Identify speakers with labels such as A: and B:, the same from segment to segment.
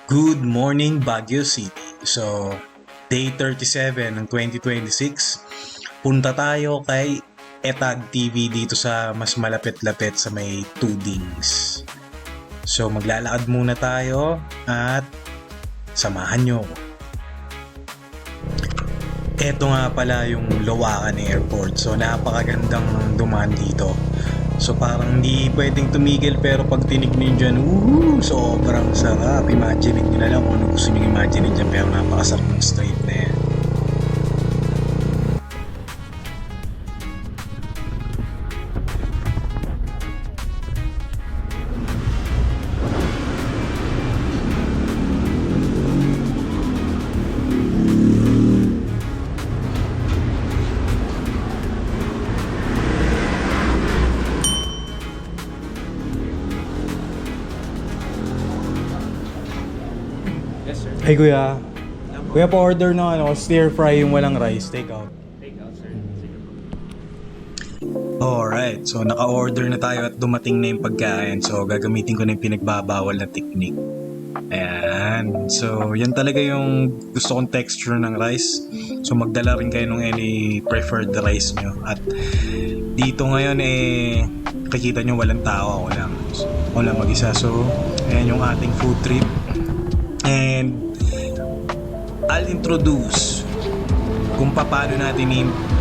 A: Good morning, Baguio City. So, day 37 ng 2026. Punta tayo kay Etag TV dito sa mas malapit-lapit sa may Tudings. So, maglalakad muna tayo at samahan nyo ako. Ito nga pala yung Lawakan Airport. So, napakagandang dumaan dito. So parang hindi pwedeng tumigil, pero pag tinig nyo dyan, sobrang sarap. Imagine nyo na lang kung ano gusto nyo imagine dyan, pero napakasarap ng street na yan.
B: Yes, sir.
A: Hey kuya, kuya pa-order ng stir fry yung walang rice, take out.
B: Take out, sir. Sige po.
A: Alright, so naka-order na tayo at dumating na yung pagkain. So gagamitin ko na yung pinagbabawal na technique. Ayan, so yan talaga yung gusto kong texture ng rice. So magdala rin kayo ng any preferred rice nyo. At dito ngayon kakita nyo walang tao, ako lang mag-isa. So ayan yung ating food trip. And I'll introduce kung paano natin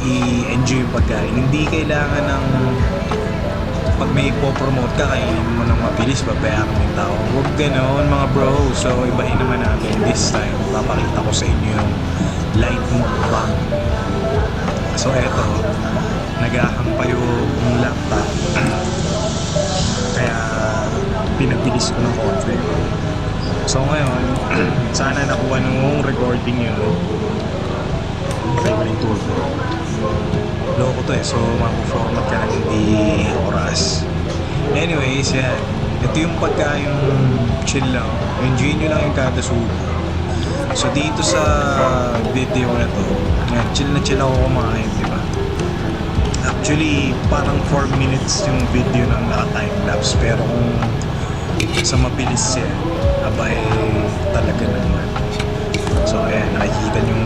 A: i-enjoy yung pagkain. Hindi kailangan ng pag may ipopromote ka, kainin mo ng mabilis, babayaran mo yung tao. Huwag ganon mga bro. So ibahin naman natin. This time, papakita ko sa inyo yung light mukbang. So eto, nagahang pa yung laptop. Kaya pinabilis ko ng konti. So ngayon, sana nakuha nung recording yun. Okay ba yung turbo? Loko to so mapu-format ka ng hindi oras. Anyways, yan. Ito yung pagkain chill lang. Enjoy nyo lang yung kada subo. So dito sa video na to, yan, chill ako kumain, di ba? Actually, parang 4 minutes yung video ng naka-timelapse. Pero kung sa mabilis yan, abay talaga naman. So ayan, nakikita nyo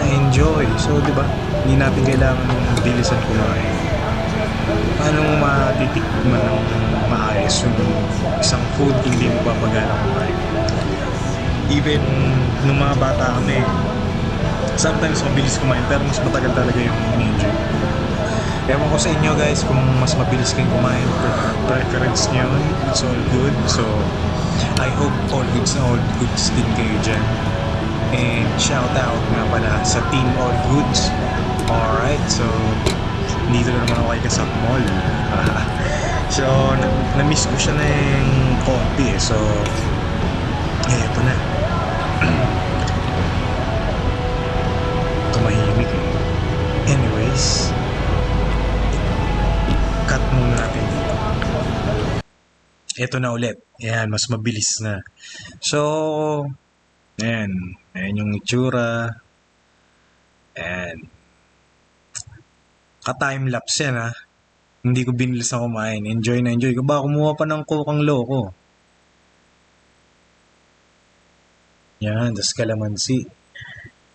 A: enjoy. So di ba, hindi natin kailangan bilisan kumain. Paano mo matitikman ng maayos yung isang food kung hindi mo papagana kumain? Even nung mga bata kami, sometimes mabilis kumain, pero mas matagal talaga yung enjoy. Ewan ko sa inyo guys kung mas mabilis kayong kumain, preference nyo, it's all good. So I hope all goods din kayo dyan. And shout out nga pala sa Team All Goods. Alright, so dito na naman ako kay Kasap Mall. So na-miss ko siya na yung konti So eto na. Tumahimik Anyways, cut muna natin dito. Ito na ulit. Ayan, mas mabilis na. So, ayan yung itsura. Ayan. Ka-timelapse yan ha. Hindi ko binilis na kumain. Enjoy ko. Baka kumuha pa ng coke ang loko. Yan, das kalamansi.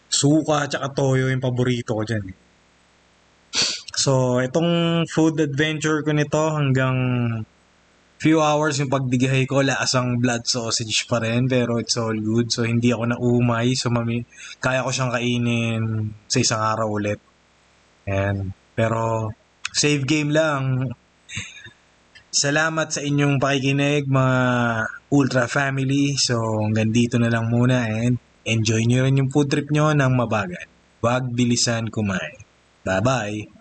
A: Suka at toyo yung paborito ko dyan. So, itong food adventure ko nito hanggang few hours yung pagdigahay ko, lasang blood sausage pa rin, pero it's all good. So hindi ako naumay, so kaya ko siyang kainin sa isang araw ulit. Pero save game lang. Salamat sa inyong pakikinig mga Ultra Family. So hanggang dito na lang muna, and enjoy nyo rin yung food trip nyo ng mabagal. Wag bilisan kumain. Bye bye.